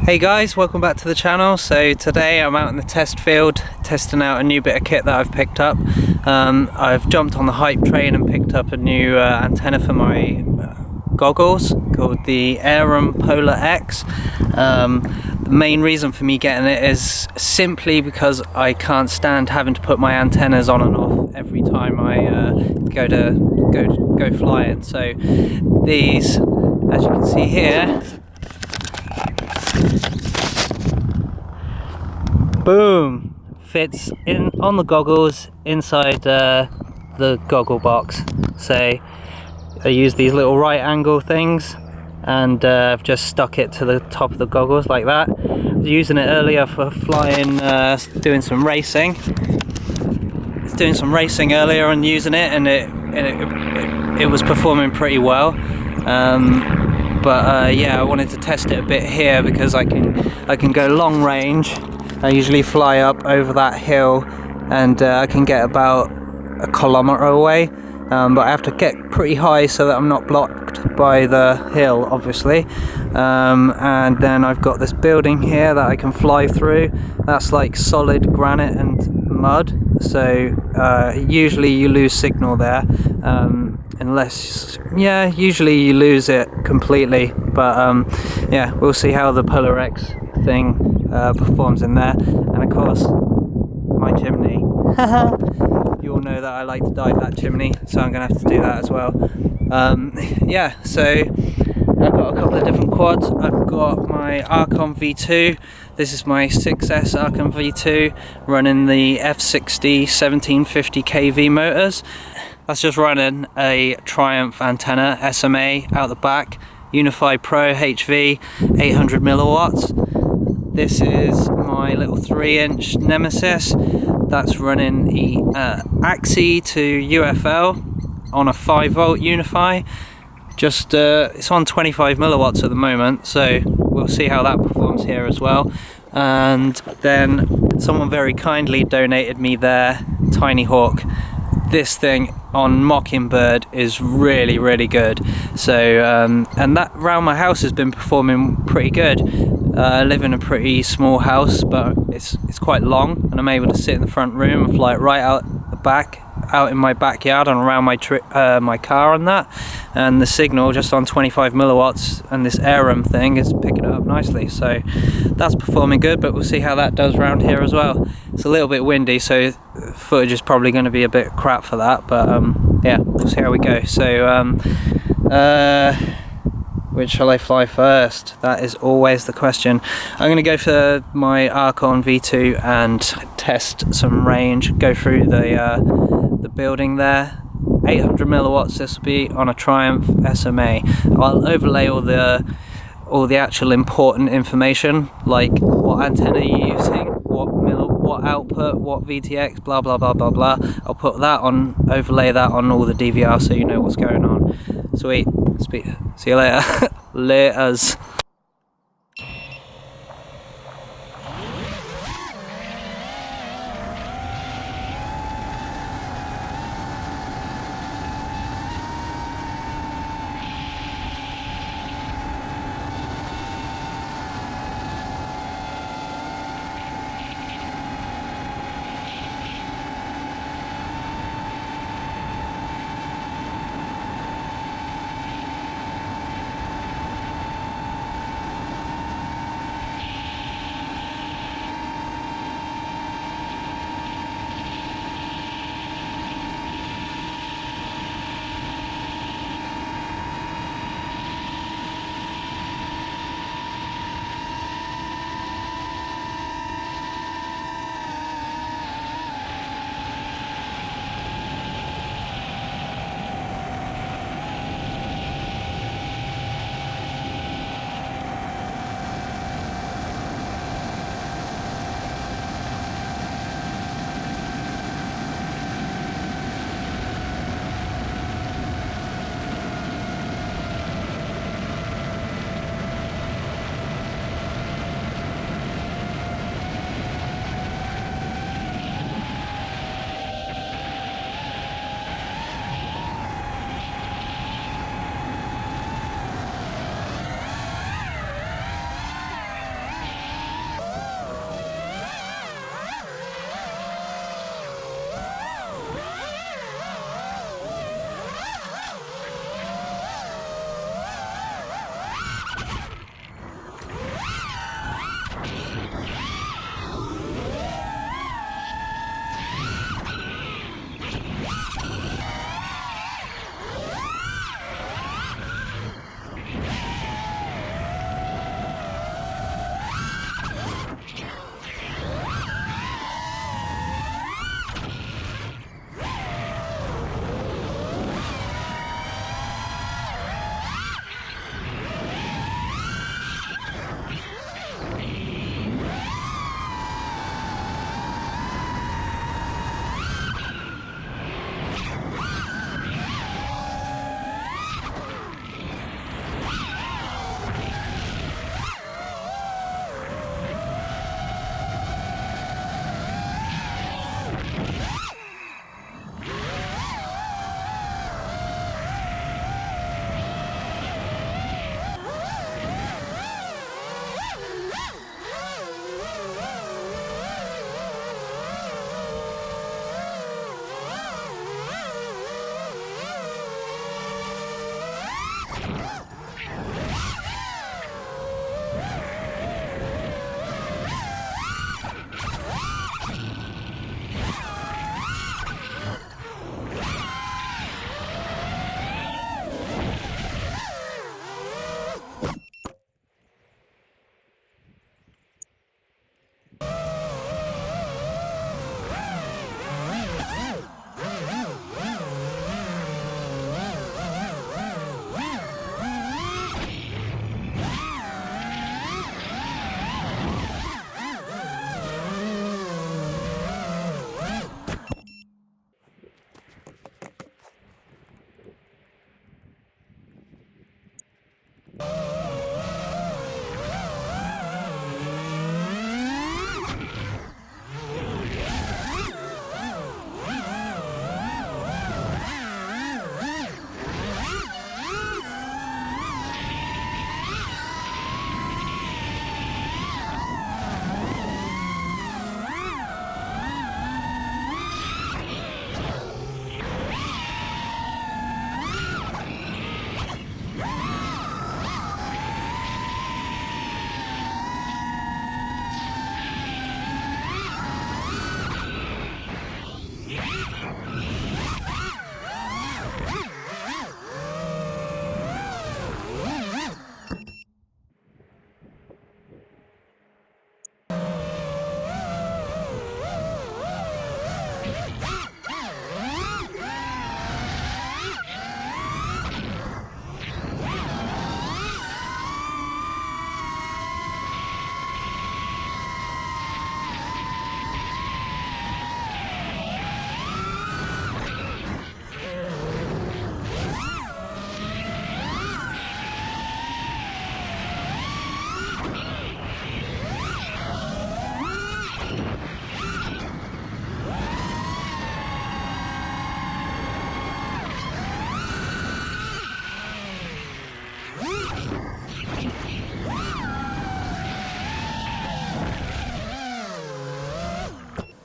Hey guys, welcome back to the channel. So today I'm out in the test field testing out a new bit of kit that I've picked up. I've jumped on the hype train and picked up a new antenna for my goggles called the Aerum Polar X. The main reason for me getting it is simply because I can't stand having to put my antennas on and off every time I go flying. So these, as you can see here, boom, fits in on the goggles inside the goggle box. So I use these little right angle things and I've just stuck it to the top of the goggles like that. I was using it earlier for flying, doing some racing. Doing some racing earlier and using it, and it was performing pretty well. Yeah, I wanted to test it a bit here because I can go long range. I usually fly up over that hill and I can get about a kilometre away, but I have to get pretty high so that I'm not blocked by the hill, obviously. And then I've got this building here that I can fly through. That's like solid granite and mud, so usually you lose signal there, usually you lose it completely, but yeah, we'll see how the Polar X thing performs in there. And of course, my chimney. You all know that I like to dive that chimney, so I'm gonna have to do that as well. Yeah, so I've got a couple of different quads. I've got my Aerum V2. This is my 6S Aerum V2 running the F60 1750 kV motors. That's just running a Triumph antenna SMA out the back, Unified Pro HV 800 milliwatts. This is my little 3-inch Nemesis. That's running the AXI to UFL on a 5-volt Unify. Just it's on 25 milliwatts at the moment, so we'll see how that performs here as well. And then someone very kindly donated me their Tiny Hawk. This thing on Mockingbird is really good. So and that round my house has been performing pretty good. I live in a pretty small house, but it's quite long, and I'm able to sit in the front room and fly it right out the back, out in my backyard and around my car and that. And the signal just on 25 milliwatts, and this Aerum thing is picking it up nicely. So that's performing good, but we'll see how that does around here as well. It's a little bit windy, so footage is probably going to be a bit crap for that, but yeah, we'll see how we go. So which shall I fly first? That is always the question. I'm going to go for my Aerum V2 and test some range, go through the building there. 800 milliwatts, this will be on a Triumph SMA. I'll overlay all the actual important information, like what antenna you're using, what output, what VTX, blah blah blah blah blah. I'll put that on, overlay that on all the DVR so you know what's going on. Sweet. See you later. Laters.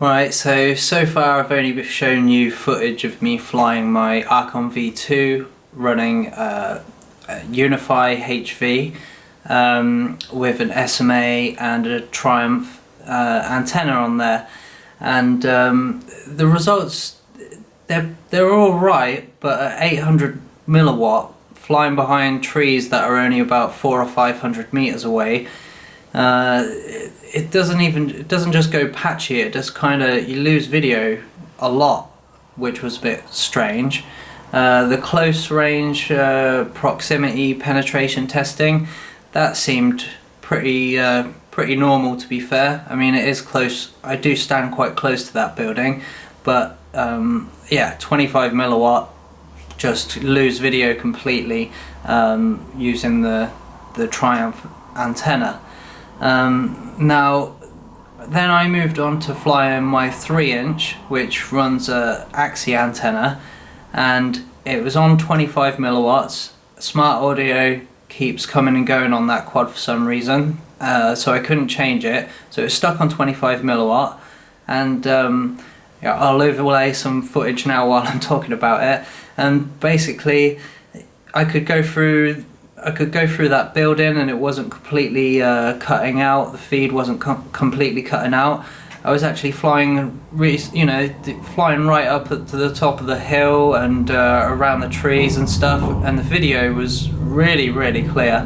Right, so far I've only shown you footage of me flying my Aerum V2 running Unify HV with an SMA and a Triumph antenna on there, and the results, they're all right, but at 800 milliwatt flying behind trees that are only about 400 or 500 meters away, it doesn't just go patchy, it just kind of, you lose video a lot, which was a bit strange. The close range proximity penetration testing, that seemed pretty normal, to be fair. I mean, it is close, I do stand quite close to that building, but yeah, 25 milliwatt, just lose video completely using the Triumph antenna. Now then I moved on to flying my 3-inch, which runs a Axi antenna, and it was on 25 milliwatts. Smart audio keeps coming and going on that quad for some reason, so I couldn't change it, so it's stuck on 25 milliwatt. And yeah, I'll overlay some footage now while I'm talking about it. And basically I could go through that building and it wasn't completely cutting out, the feed wasn't completely cutting out. I was actually flying, flying right up to the top of the hill and around the trees and stuff, and the video was really clear.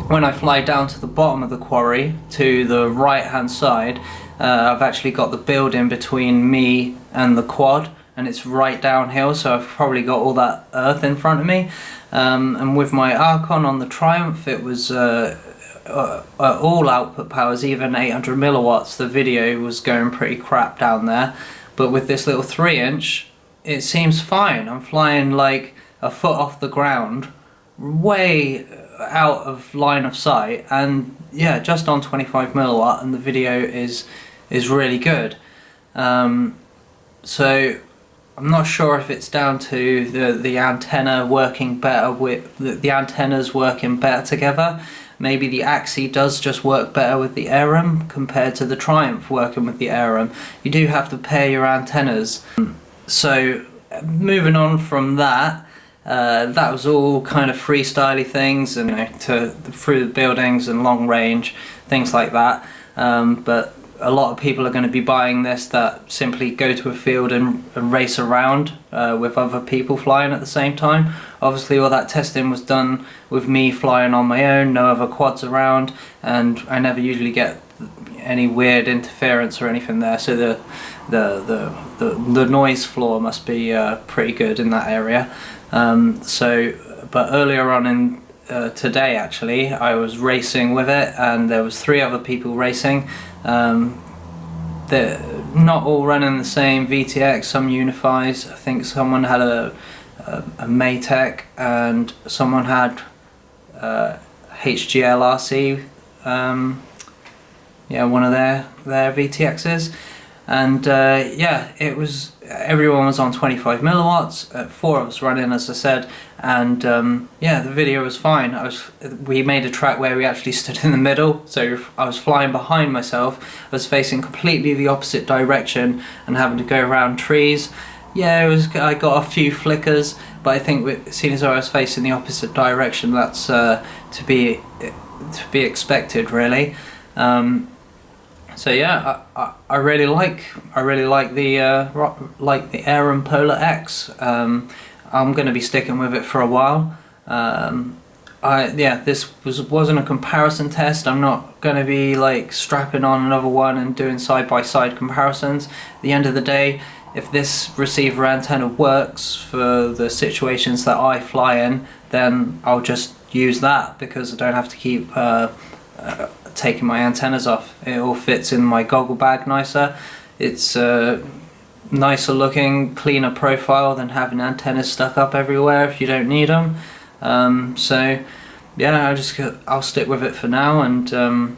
When I fly down to the bottom of the quarry, to the right hand side, I've actually got the building between me and the quad, and it's right downhill, so I've probably got all that earth in front of me. And with my Archon on the Triumph, it was all output powers, even 800 milliwatts, the video was going pretty crap down there. But with this little 3-inch, it seems fine. I'm flying like a foot off the ground, way out of line of sight, and yeah, just on 25 milliwatt, and the video is really good. So I'm not sure if it's down to the antenna working better with the antennas working better together. Maybe the Axi does just work better with the Aerum compared to the Triumph working with the Aerum. You do have to pair your antennas. So moving on from that, that was all kind of freestyly things, and through the buildings and long range, things like that. But a lot of people are going to be buying this that simply go to a field and race around with other people flying at the same time. Obviously all that testing was done with me flying on my own, no other quads around, and I never usually get any weird interference or anything there, so the noise floor must be pretty good in that area. But earlier on in today, actually, I was racing with it, and there was 3 other people racing. They're not all running the same VTX, some Unifies. I think someone had a Maytech, and someone had HGLRC, yeah, one of their VTXs. And yeah, it was, everyone was on 25 milliwatts, 4 of us running, as I said, and yeah, the video was fine. We made a track where we actually stood in the middle, so I was flying behind myself. I was facing completely the opposite direction and having to go around trees. Yeah, I got a few flickers, but I think seeing as I was facing the opposite direction, that's to be expected, really. So yeah, I really like the Aerum Polar X. I'm going to be sticking with it for a while. Yeah, this wasn't a comparison test. I'm not going to be like strapping on another one and doing side-by-side comparisons. At the end of the day, if this receiver antenna works for the situations that I fly in, then I'll just use that, because I don't have to keep taking my antennas off. It all fits in my goggle bag nicer. It's nicer looking, cleaner profile than having antennas stuck up everywhere if you don't need them. So yeah, I'll stick with it for now and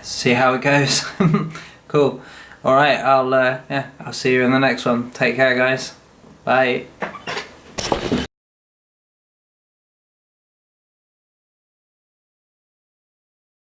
see how it goes. Cool. Alright, I'll see you in the next one. Take care, guys. Bye.